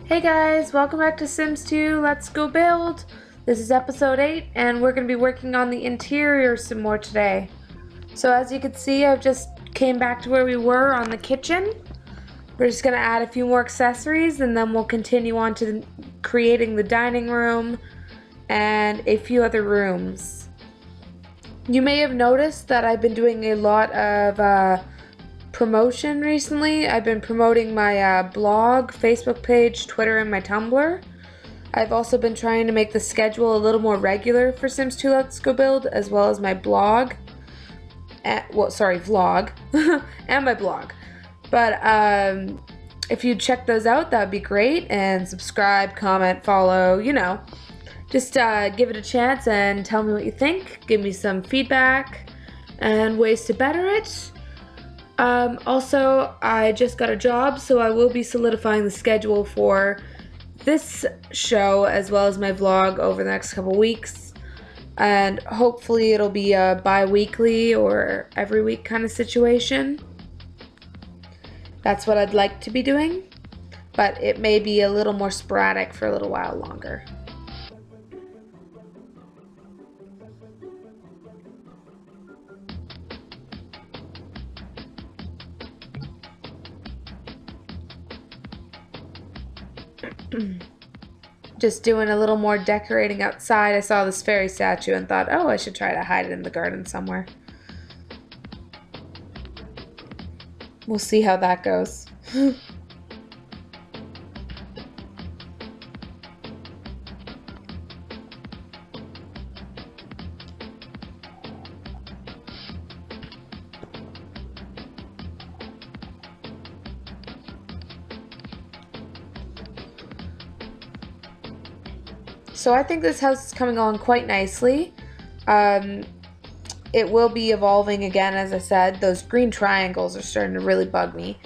Hey guys, welcome back to Sims 2 Let's Go Build. This is episode 8 and we're going to be working on the interior some more today. So as you can see, I've just came back to where we were on the kitchen. We're just going to add a few more accessories and then we'll continue on to creating the dining room and a few other rooms. You may have noticed that I've been doing a lot of promotion recently. I've been promoting my blog, Facebook page, Twitter, and my Tumblr. I've also been trying to make the schedule a little more regular for Sims 2 Let's Go Build, as well as my blog. Vlog. And my blog. But if you check those out, that would be great. And subscribe, comment, follow, Just give it a chance and tell me what you think. Give me some feedback and ways to better it. Also, I just got a job, so I will be solidifying the schedule for this show as well as my vlog over the next couple weeks. And hopefully it'll be a bi-weekly or every week kind of situation. That's what I'd like to be doing, but it may be a little more sporadic for a little while longer. Just doing a little more decorating outside. I saw this fairy statue and thought, oh, I should try to hide it in the garden somewhere. We'll see how that goes. So I think this house is coming along quite nicely. It will be evolving again, as I said. Those green triangles are starting to really bug me.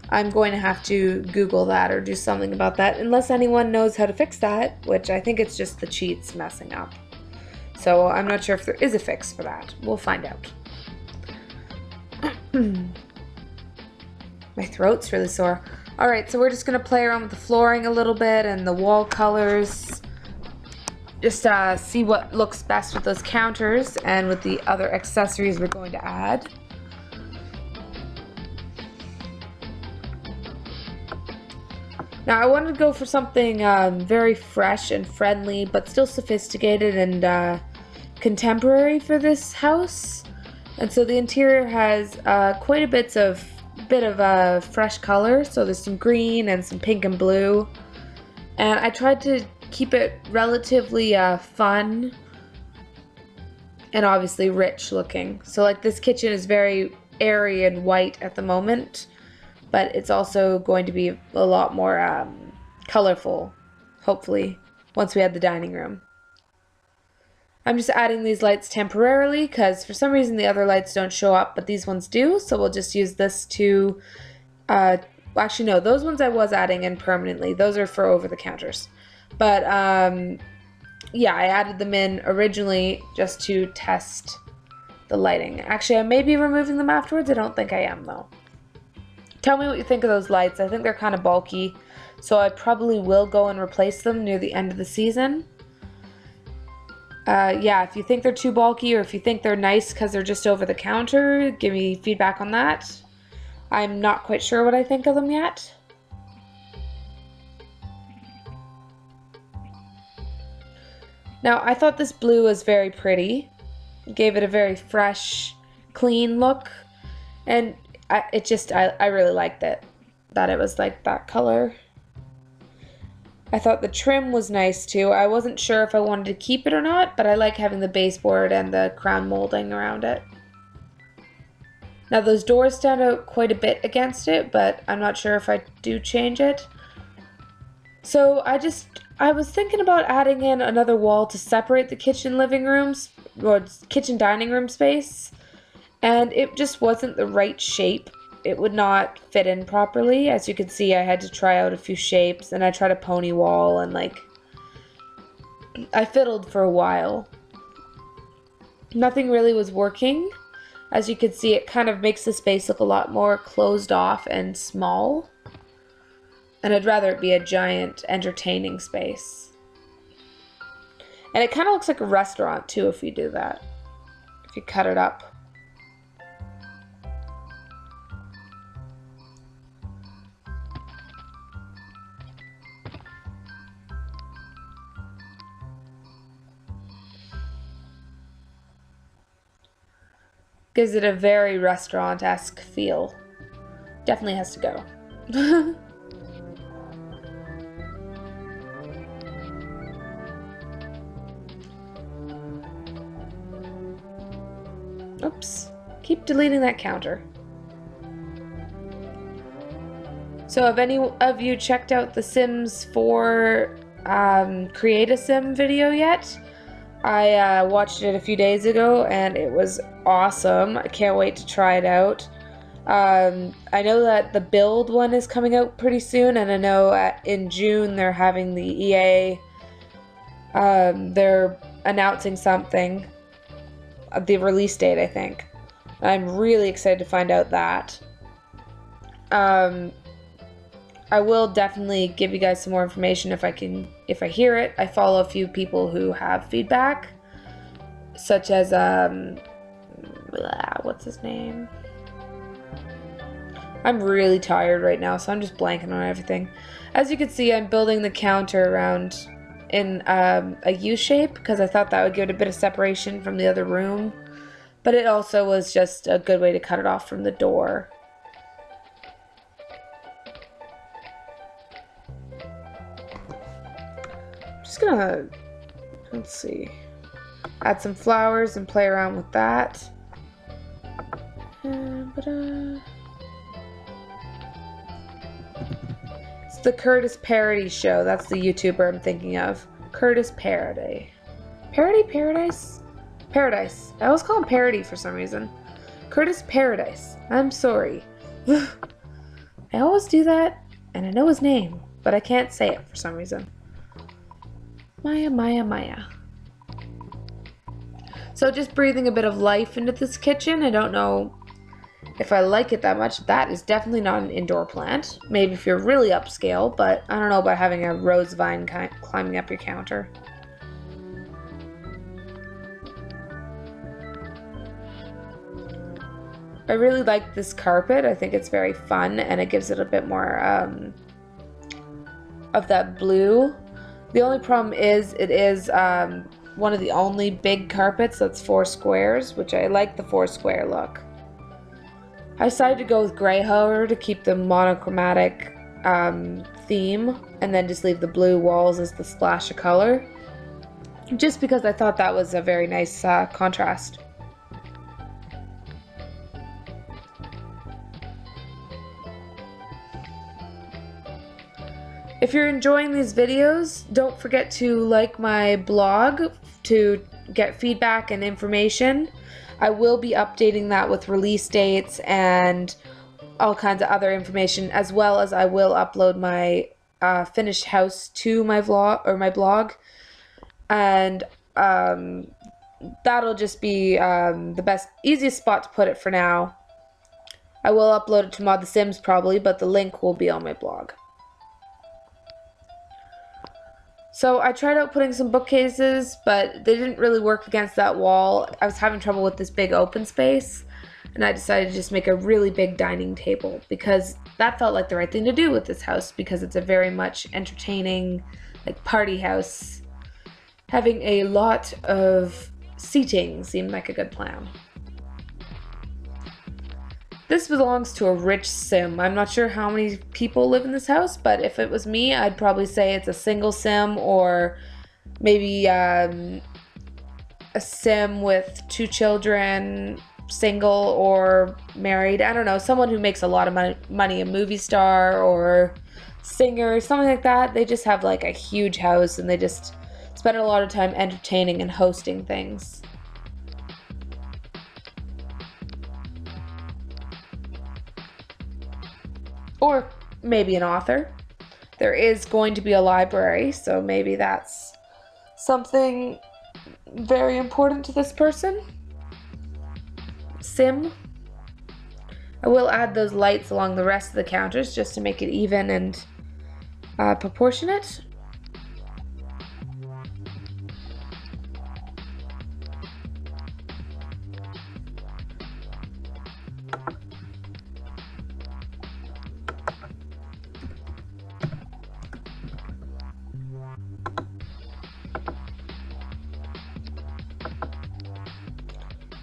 I'm going to have to Google that or do something about that, unless anyone knows how to fix that, which I think it's just the cheats messing up. So I'm not sure if there is a fix for that. We'll find out. My throat's really sore. Alright, so we're just going to play around with the flooring a little bit and the wall colors. Just see what looks best with those counters and with the other accessories we're going to add. Now I wanted to go for something very fresh and friendly, but still sophisticated and contemporary for this house. And so the interior has quite a bit of fresh color. So there's some green and some pink and blue. And I tried to keep it relatively fun and obviously rich looking. So like this kitchen is very airy and white at the moment, but it's also going to be a lot more colorful, hopefully, once we add the dining room. I'm just adding these lights temporarily because for some reason the other lights don't show up, but these ones do, so we'll just use this to actually no, those ones I was adding in permanently. Those are for over the counters. But yeah, I added them in originally just to test the lighting. Actually, I may be removing them afterwards. I don't think I am though. Tell me what you think of those lights. I think they're kind of bulky, so I probably will go and replace them near the end of the season. Yeah, if you think they're too bulky or if you think they're nice because they're just over the counter, give me feedback on that. I'm not quite sure what I think of them yet. Now, I thought this blue was very pretty. It gave it a very fresh, clean look. And I really liked it, that it was like that color. I thought the trim was nice too. I wasn't sure if I wanted to keep it or not, but I like having the baseboard and the crown molding around it. Now those doors stand out quite a bit against it, but I'm not sure if I do change it. So I was thinking about adding in another wall to separate the kitchen living rooms, or kitchen dining room space, and it just wasn't the right shape. It would not fit in properly. As you can see, I had to try out a few shapes, and I tried a pony wall, and I fiddled for a while. Nothing really was working. As you can see, it kind of makes the space look a lot more closed off and small. And I'd rather it be a giant entertaining space. And it kind of looks like a restaurant too if you do that. If you cut it up. Gives it a very restaurant-esque feel. Definitely has to go. Oops. Keep deleting that counter. So have any of you checked out the Sims 4 Create a Sim video yet? I watched it a few days ago and it was awesome. I can't wait to try it out. I know that the build one is coming out pretty soon, and I know in June they're having the EA, they're announcing something, the release date I think. I'm really excited to find out that. I will definitely give you guys some more information if I hear it. I follow a few people who have feedback, such as what's his name? I'm really tired right now, so I'm just blanking on everything. As you can see, I'm building the counter around in a U shape because I thought that would give it a bit of separation from the other room, but it also was just a good way to cut it off from the door. Just gonna, let's see, add some flowers and play around with that. It's the Curtis Parody Show. That's the YouTuber I'm thinking of. Curtis Parody. Parody Paradise? Paradise. I always call him Parody for some reason. Curtis Paradise. I'm sorry. I always do that, and I know his name, but I can't say it for some reason. Maya. So just breathing a bit of life into this kitchen. I don't know if I like it that much. That is definitely not an indoor plant. Maybe if you're really upscale, but I don't know about having a rose vine climbing up your counter. I really like this carpet. I think it's very fun and it gives it a bit more of that blue. The only problem is it is one of the only big carpets that's 4 squares, which I like the 4 square look. I decided to go with gray, however, to keep the monochromatic theme, and then just leave the blue walls as the splash of color, just because I thought that was a very nice contrast. If you're enjoying these videos, don't forget to like my blog to get feedback and information. I will be updating that with release dates and all kinds of other information, as well as I will upload my finished house to my vlog or my blog, and that'll just be the easiest spot to put it for now. I will upload it to Mod The Sims probably, but the link will be on my blog. So I tried out putting some bookcases, but they didn't really work against that wall. I was having trouble with this big open space, and I decided to just make a really big dining table because that felt like the right thing to do with this house, because it's a very much entertaining, like, party house. Having a lot of seating seemed like a good plan. This belongs to a rich sim. I'm not sure how many people live in this house, but if it was me, I'd probably say it's a single sim, or maybe a sim with 2 children, single or married. I don't know, someone who makes a lot of money, a movie star or singer, something like that. They just have like a huge house and they just spend a lot of time entertaining and hosting things. Or maybe an author. There is going to be a library, so maybe that's something very important to this person. Sim. I will add those lights along the rest of the counters just to make it even and proportionate.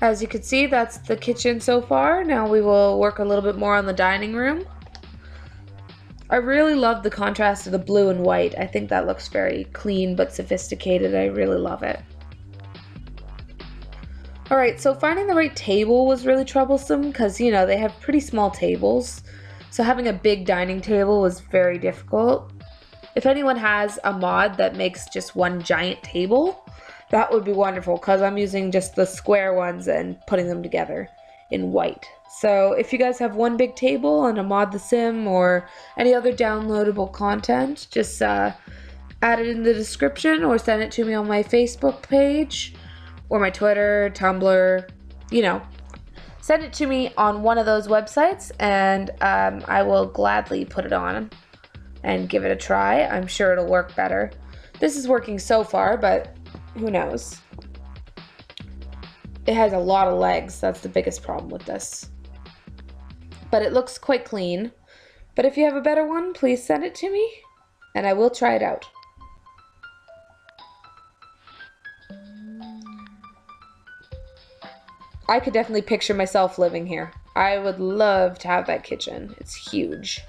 As you can see, that's the kitchen so far. Now we will work a little bit more on the dining room. I really love the contrast of the blue and white. I think that looks very clean but sophisticated. I really love it. Alright, so finding the right table was really troublesome because, you know, they have pretty small tables. So having a big dining table was very difficult. If anyone has a mod that makes just one giant table, that would be wonderful because I'm using just the square ones and putting them together in white. So if you guys have one big table and a mod the sim or any other downloadable content, just add it in the description or send it to me on my Facebook page or my Twitter, Tumblr, you know. Send it to me on one of those websites and I will gladly put it on and give it a try. I'm sure it'll work better. This is working so far, but who knows? It has a lot of legs. That's the biggest problem with this. But it looks quite clean. But if you have a better one, please send it to me and I will try it out. I could definitely picture myself living here. I would love to have that kitchen. It's huge.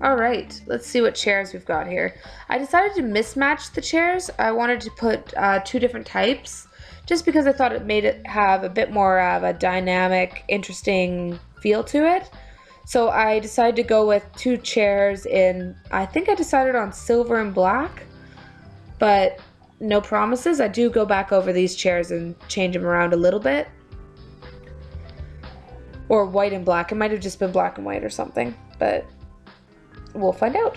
Alright, let's see what chairs we've got here. I decided to mismatch the chairs. I wanted to put two different types just because I thought it made it have a bit more of a dynamic, interesting feel to it. So I decided to go with two chairs in, I think I decided on silver and black, but no promises. I do go back over these chairs and change them around a little bit. Or white and black. It might have just been black and white or something, but we'll find out.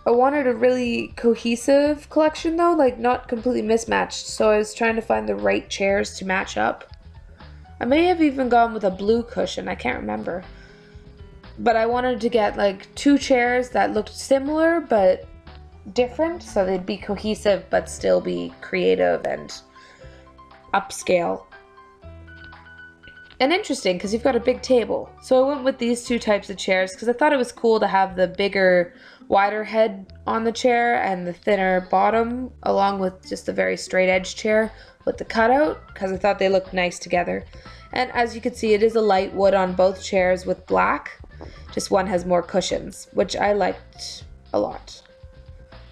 I wanted a really cohesive collection though, like not completely mismatched, so I was trying to find the right chairs to match up. I may have even gone with a blue cushion, I can't remember. But I wanted to get like two chairs that looked similar but different, so they'd be cohesive but still be creative and upscale. And interesting because you've got a big table. So I went with these two types of chairs because I thought it was cool to have the bigger, wider head on the chair and the thinner bottom, along with just a very straight edge chair with the cutout, because I thought they looked nice together. And as you can see, it is a light wood on both chairs with black. Just one has more cushions, which I liked a lot.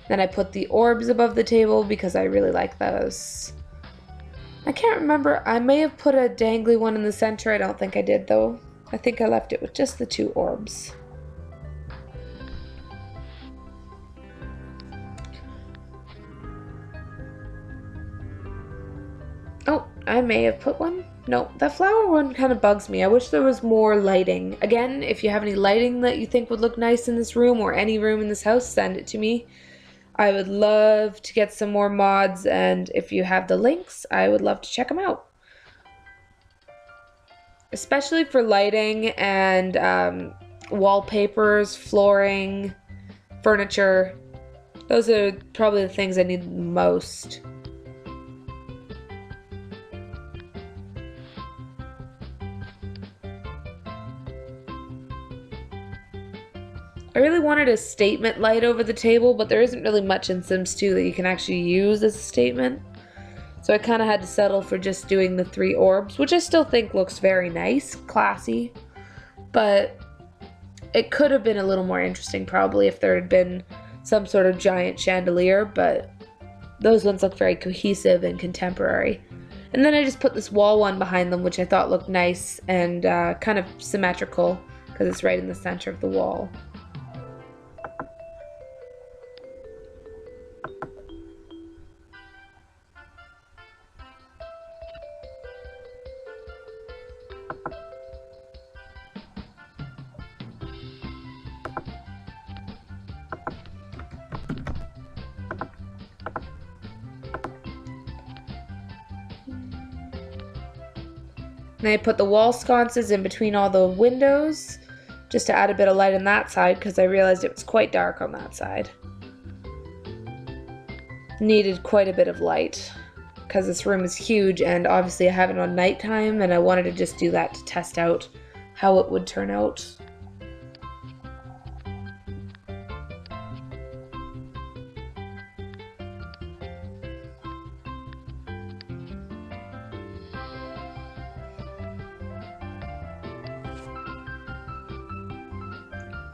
Then I put the orbs above the table because I really like those. I can't remember. I may have put a dangly one in the center. I don't think I did though. I think I left it with just the two orbs. Oh, I may have put one. No, that flower one kind of bugs me. I wish there was more lighting. Again, if you have any lighting that you think would look nice in this room or any room in this house, send it to me. I would love to get some more mods, and if you have the links, I would love to check them out. Especially for lighting and wallpapers, flooring, furniture. Those are probably the things I need the most. I really wanted a statement light over the table, but there isn't really much in Sims 2 that you can actually use as a statement. So I kind of had to settle for just doing the 3 orbs, which I still think looks very nice, classy. But it could have been a little more interesting probably if there had been some sort of giant chandelier, but those ones look very cohesive and contemporary. And then I just put this wall one behind them, which I thought looked nice and kind of symmetrical because it's right in the center of the wall. And I put the wall sconces in between all the windows just to add a bit of light on that side because I realized it was quite dark on that side. Needed quite a bit of light because this room is huge and obviously I have it on nighttime and I wanted to just do that to test out how it would turn out.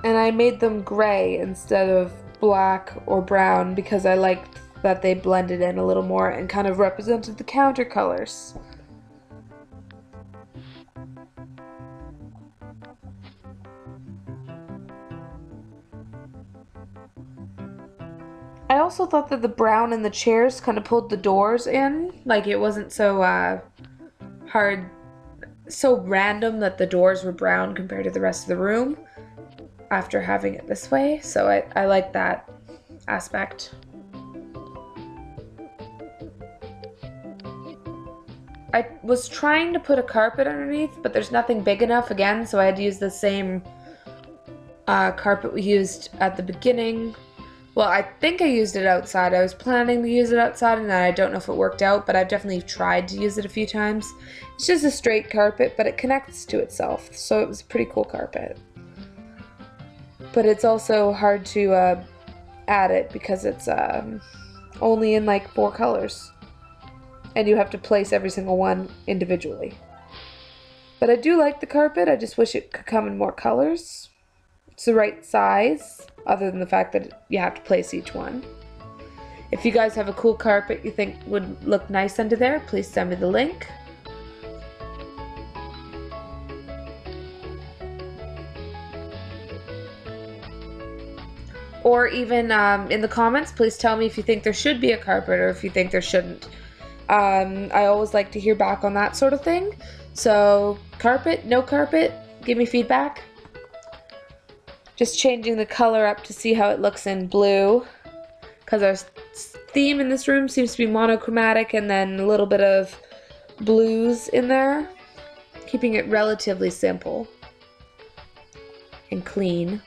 And I made them gray instead of black or brown because I liked that they blended in a little more and kind of represented the counter colors. I also thought that the brown in the chairs kind of pulled the doors in, like it wasn't so hard, so random that the doors were brown compared to the rest of the room after having it this way, so I like that aspect. I was trying to put a carpet underneath, but there's nothing big enough again, so I had to use the same carpet we used at the beginning. Well, I think I used it outside. I was planning to use it outside, and I don't know if it worked out, but I've definitely tried to use it a few times. It's just a straight carpet, but it connects to itself, so it was a pretty cool carpet. But it's also hard to add it because it's only in like 4 colors. And you have to place every single one individually. But I do like the carpet, I just wish it could come in more colors. It's the right size, other than the fact that you have to place each one. If you guys have a cool carpet you think would look nice under there, please send me the link. Or even in the comments, please tell me if you think there should be a carpet or if you think there shouldn't. I always like to hear back on that sort of thing. So, carpet, no carpet, give me feedback. Just changing the color up to see how it looks in blue. Because our theme in this room seems to be monochromatic and then a little bit of blues in there. Keeping it relatively simple and clean.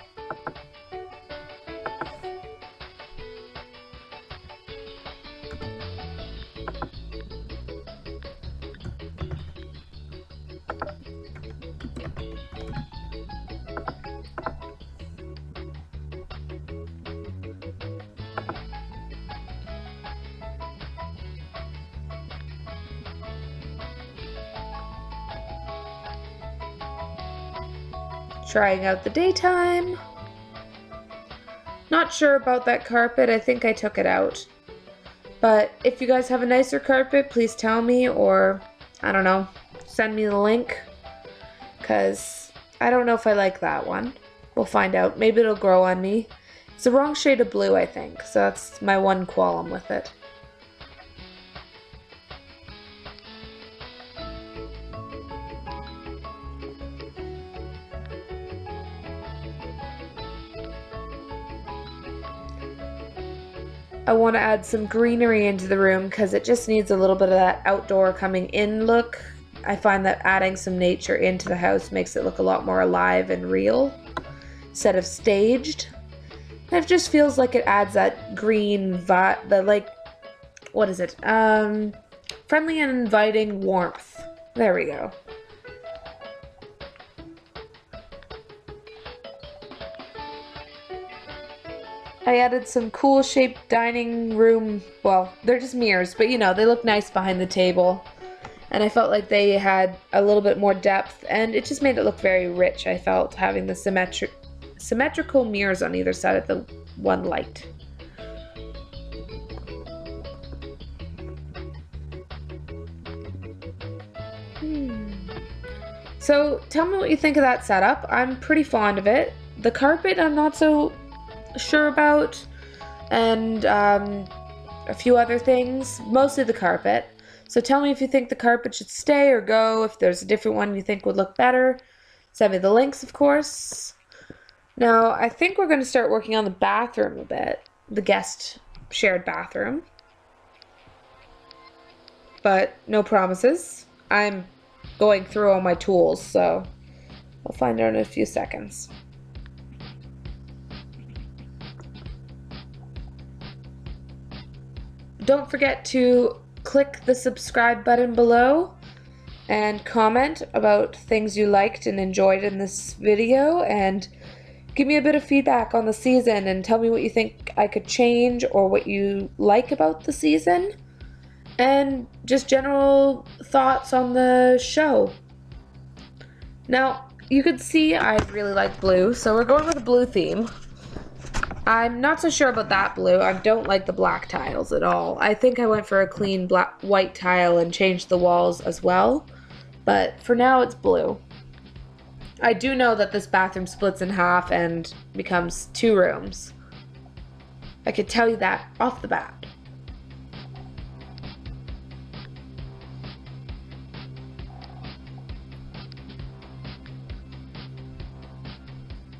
Trying out the daytime. Not sure about that carpet, I think I took it out. But if you guys have a nicer carpet, please tell me, or, I don't know, send me the link. Because I don't know if I like that one. We'll find out. Maybe it'll grow on me. It's the wrong shade of blue, I think, so that's my one qualm with it. I want to add some greenery into the room because it just needs a little bit of that outdoor coming in look. I find that adding some nature into the house makes it look a lot more alive and real instead of staged. And it just feels like it adds that green vibe, the like, what is it? Friendly and inviting warmth. There we go. I added some cool shaped dining room, well, they're just mirrors, but you know, they look nice behind the table. And I felt like they had a little bit more depth, and it just made it look very rich, I felt, having the symmetrical mirrors on either side of the one light. So tell me what you think of that setup. I'm pretty fond of it. The carpet I'm not so sure about, and a few other things, mostly the carpet. So tell me if you think the carpet should stay or go, if there's a different one you think would look better. Send me the links, of course. Now, I think we're going to start working on the bathroom a bit, the guest shared bathroom. But no promises. I'm going through all my tools, so I'll find out in a few seconds. Don't forget to click the subscribe button below and comment about things you liked and enjoyed in this video, and give me a bit of feedback on the season and tell me what you think I could change or what you like about the season, and just general thoughts on the show. Now, you could see I really like blue, so we're going with a blue theme. I'm not so sure about that blue. I don't like the black tiles at all. I think I went for a clean white tile and changed the walls as well, but for now it's blue. I do know that this bathroom splits in half and becomes 2 rooms. I could tell you that off the bat.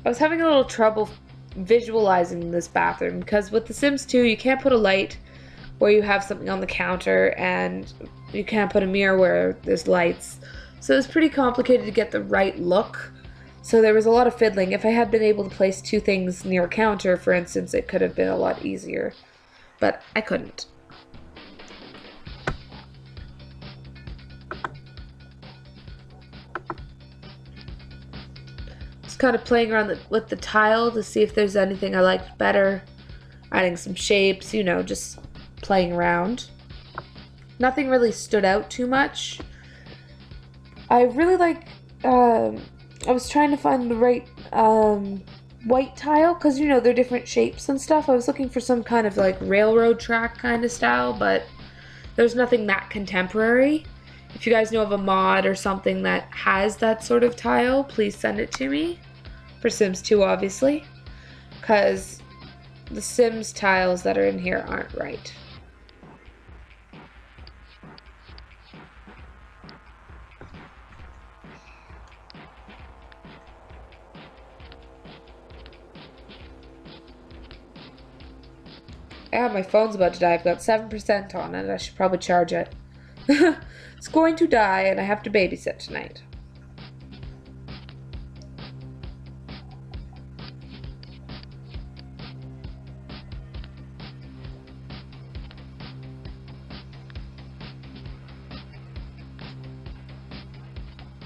I was having a little trouble visualizing this bathroom because with The Sims 2 you can't put a light where you have something on the counter, and you can't put a mirror where there's lights. So it's pretty complicated to get the right look. So there was a lot of fiddling. If I had been able to place 2 things near a counter, for instance, it could have been a lot easier. But I couldn't. Just kind of playing around with the tile to see if there's anything I liked better. Adding some shapes, you know, just playing around. Nothing really stood out too much. I really like, I was trying to find the right white tile, because you know they're different shapes and stuff. I was looking for some kind of like railroad track kind of style, but there's nothing that contemporary. If you guys know of a mod or something that has that sort of tile, please send it to me. For Sims 2, obviously, because the Sims tiles that are in here aren't right. Ah, my phone's about to die. I've got 7% on it. I should probably charge it. It's going to die, and I have to babysit tonight.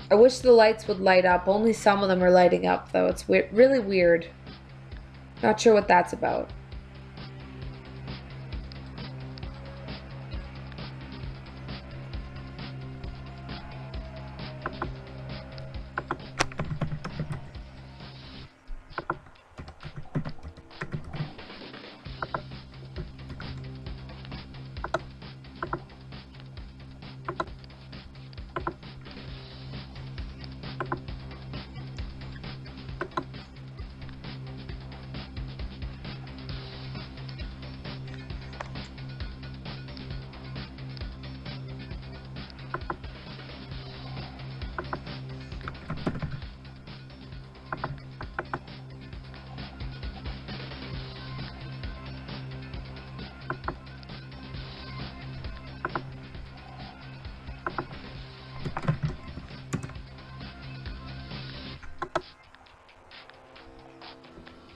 I wish the lights would light up. Only some of them are lighting up, though. It's really weird. Not sure what that's about.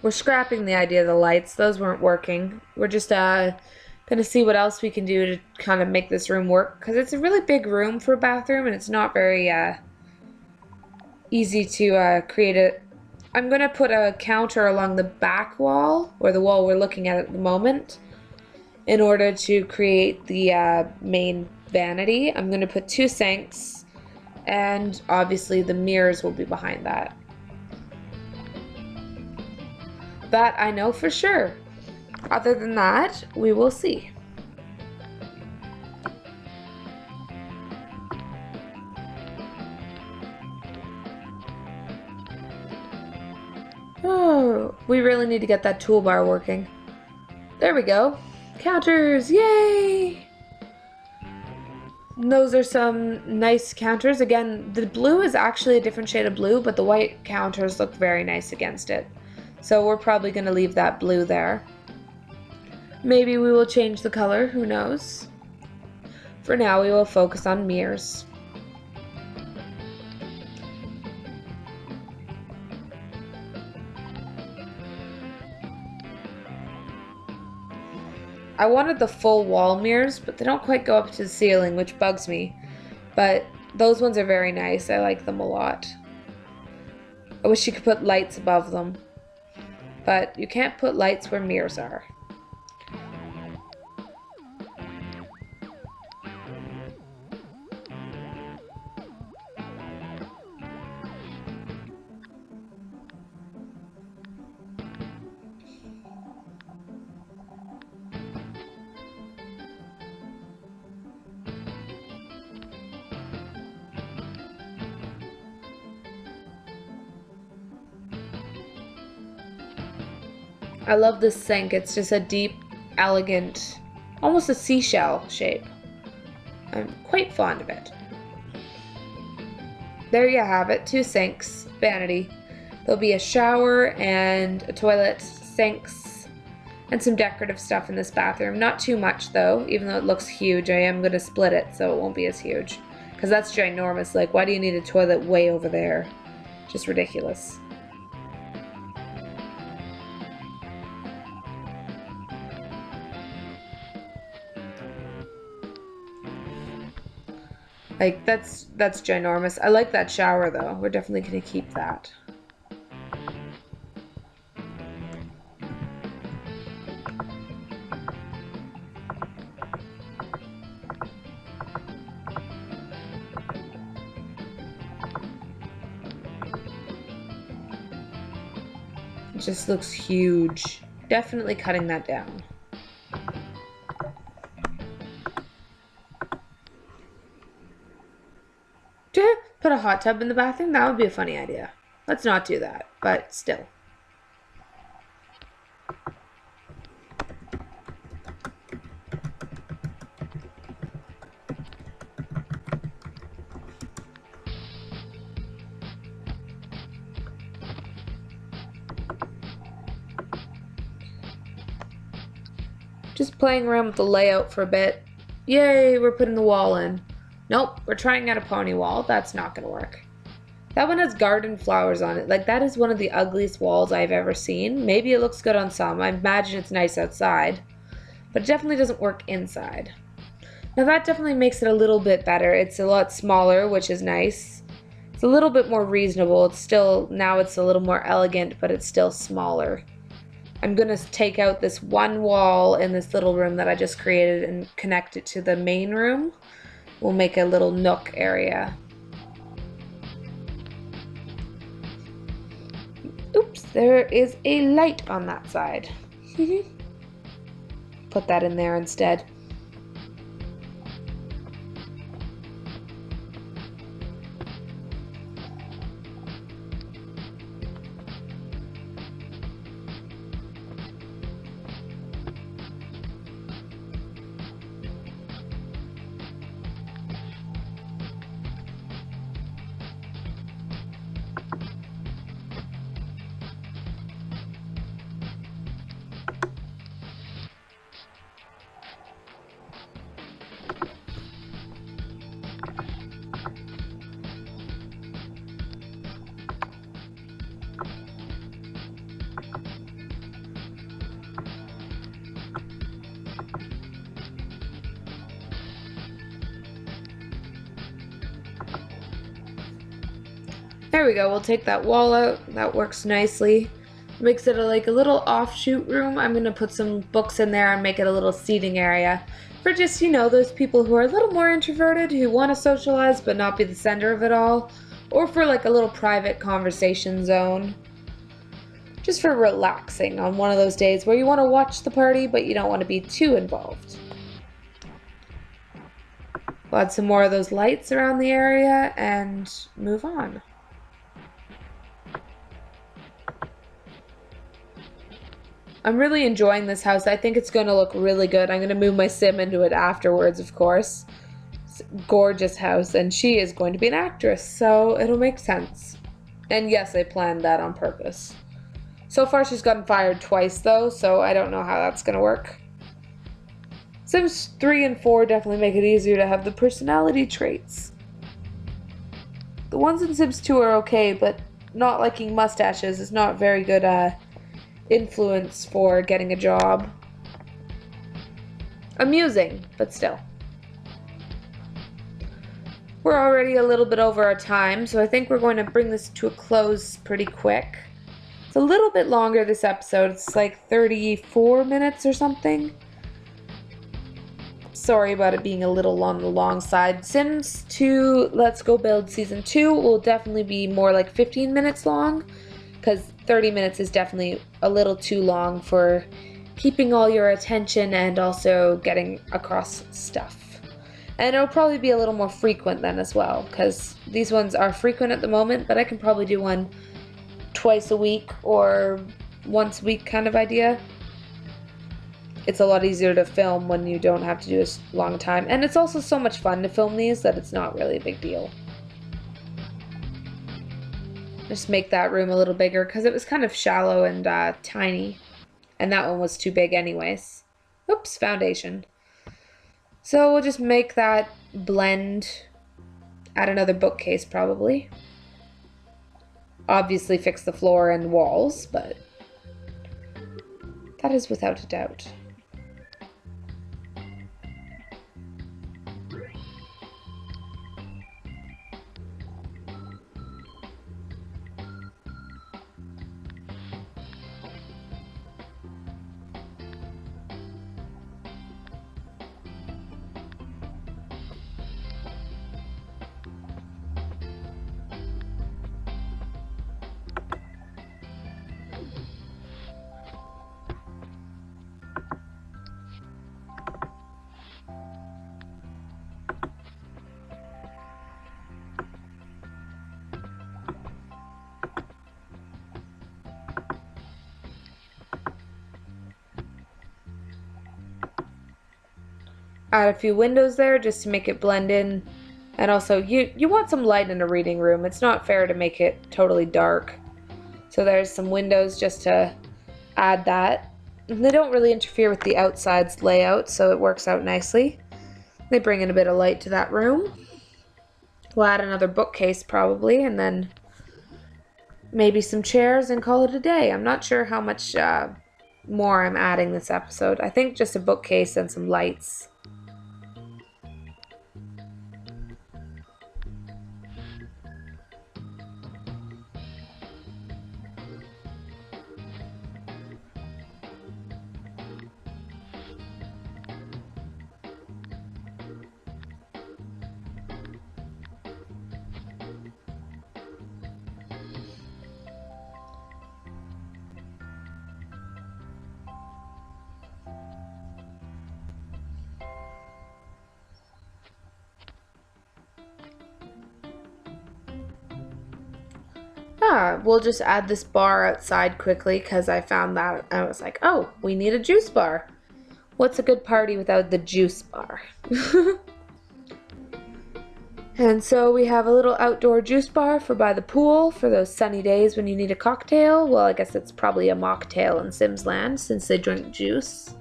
We're scrapping the idea of the lights. Those weren't working. We're just gonna see what else we can do to kind of make this room work, because it's a really big room for a bathroom, and it's not very easy to create I'm going to put a counter along the back wall, or the wall we're looking at the moment, in order to create the main vanity. I'm going to put 2 sinks, and obviously the mirrors will be behind that. That I know for sure. Other than that, we will see. Oh, we really need to get that toolbar working. There we go. Counters, yay! And those are some nice counters. Again, the blue is actually a different shade of blue, but the white counters look very nice against it. So we're probably going to leave that blue there. Maybe we will change the color, who knows? For now, we will focus on mirrors. I wanted the full wall mirrors, but they don't quite go up to the ceiling, which bugs me. But those ones are very nice. I like them a lot. I wish you could put lights above them. But you can't put lights where mirrors are. I love this sink. It's just a deep, elegant, almost a seashell shape. I'm quite fond of it. There you have it, 2 sinks, vanity. There'll be a shower and a toilet, sinks, and some decorative stuff in this bathroom. Not too much though, even though it looks huge. I am going to split it so it won't be as huge. Because that's ginormous. Like, why do you need a toilet way over there? Just ridiculous. Like, that's ginormous. I like that shower, though. We're definitely going to keep that. It just looks huge. Definitely cutting that down. Put a hot tub in the bathroom? That would be a funny idea. Let's not do that, but still. Just playing around with the layout for a bit. Yay, we're putting the wall in. Nope, we're trying out a pony wall. That's not going to work. That one has garden flowers on it. Like, that is one of the ugliest walls I've ever seen. Maybe it looks good on some. I imagine it's nice outside. But it definitely doesn't work inside. Now, that definitely makes it a little bit better. It's a lot smaller, which is nice. It's a little bit more reasonable. It's still, now it's a little more elegant, but it's still smaller. I'm going to take out this one wall in this little room that I just created and connect it to the main room. We'll make a little nook area. Oops, there is a light on that side. Put that in there instead. There we go. We'll take that wall out. That works nicely. Makes it like a little offshoot room. I'm going to put some books in there and make it a little seating area for just, you know, those people who are a little more introverted, who want to socialize but not be the center of it all, or for like a little private conversation zone. Just for relaxing on one of those days where you want to watch the party but you don't want to be too involved. We'll add some more of those lights around the area and move on. I'm really enjoying this house. I think it's going to look really good. I'm going to move my sim into it afterwards, of course. It's a gorgeous house, and she is going to be an actress, so it'll make sense. And yes, I planned that on purpose. So far, she's gotten fired twice, though, so I don't know how that's going to work. Sims 3 and 4 definitely make it easier to have the personality traits. The ones in Sims 2 are okay, but not liking mustaches is not very good influence for getting a job. Amusing, but still. We're already a little bit over our time, so I think we're going to bring this to a close pretty quick. It's a little bit longer this episode. It's like 34 minutes or something. Sorry about it being a little on the long side. Sims 2 Let's Go Build Season 2 will definitely be more like 15 minutes long, because 30 minutes is definitely a little too long for keeping all your attention and also getting across stuff. And it'll probably be a little more frequent then as well, because these ones are frequent at the moment, but I can probably do one twice a week or once a week kind of idea. It's a lot easier to film when you don't have to do a long time, and it's also so much fun to film these that it's not really a big deal. Just make that room a little bigger because it was kind of shallow and tiny, and that one was too big anyways. Oops, foundation. So we'll just make that blend. Add another bookcase probably. Obviously fix the floor and walls, but that is without a doubt. Add a few windows there just to make it blend in. And also, you want some light in a reading room. It's not fair to make it totally dark. So there's some windows just to add that. And they don't really interfere with the outside's layout, so it works out nicely. They bring in a bit of light to that room. We'll add another bookcase probably, and then maybe some chairs and call it a day. I'm not sure how much more I'm adding this episode. I think just a bookcase and some lights. We'll just add this bar outside quickly because I found that I was like, oh, we need a juice bar. What's a good party without the juice bar? And so we have a little outdoor juice bar for by the pool for those sunny days when you need a cocktail. Well, I guess it's probably a mocktail in Sims Land since they drink juice.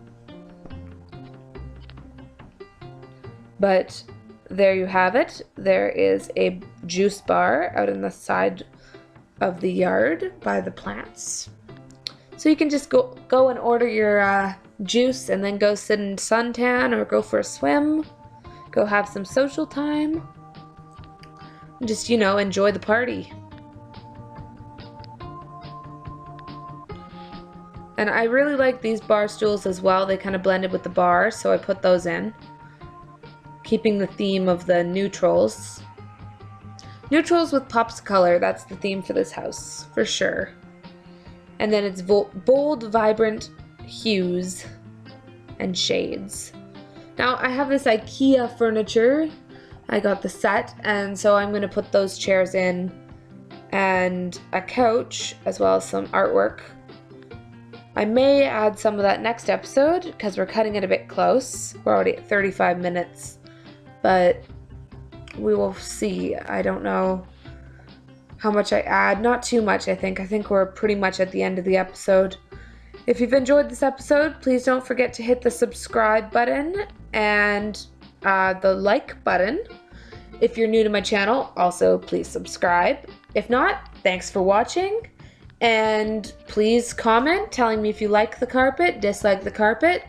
But there you have it. There is a juice bar out in the side of the yard by the plants. So you can just go and order your juice and then go sit in suntan or go for a swim, go have some social time, and just, you know, enjoy the party. And I really like these bar stools as well. They kind of blended with the bar, so I put those in. Keeping the theme of the neutrals. Neutrals with pops of color, that's the theme for this house, for sure. And then it's bold, vibrant hues and shades. Now I have this IKEA furniture. I got the set, and so I'm going to put those chairs in and a couch as well as some artwork. I may add some of that next episode because we're cutting it a bit close. We're already at 35 minutes, but we will see. I don't know how much I add. Not too much, I think. I think we're pretty much at the end of the episode. If you've enjoyed this episode, please don't forget to hit the subscribe button and the like button. If you're new to my channel, also please subscribe. If not, thanks for watching. And please comment telling me if you like the carpet, dislike the carpet.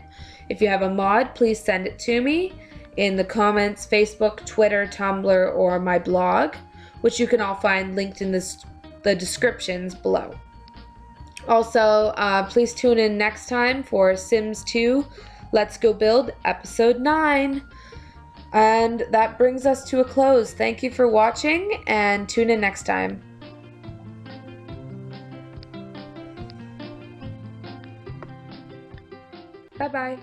If you have a mod, please send it to me in the comments, Facebook, Twitter, Tumblr, or my blog, which you can all find linked in the descriptions below. Also, please tune in next time for Sims 2 Let's Go Build episode 9. And that brings us to a close. Thank you for watching, and tune in next time. Bye-bye.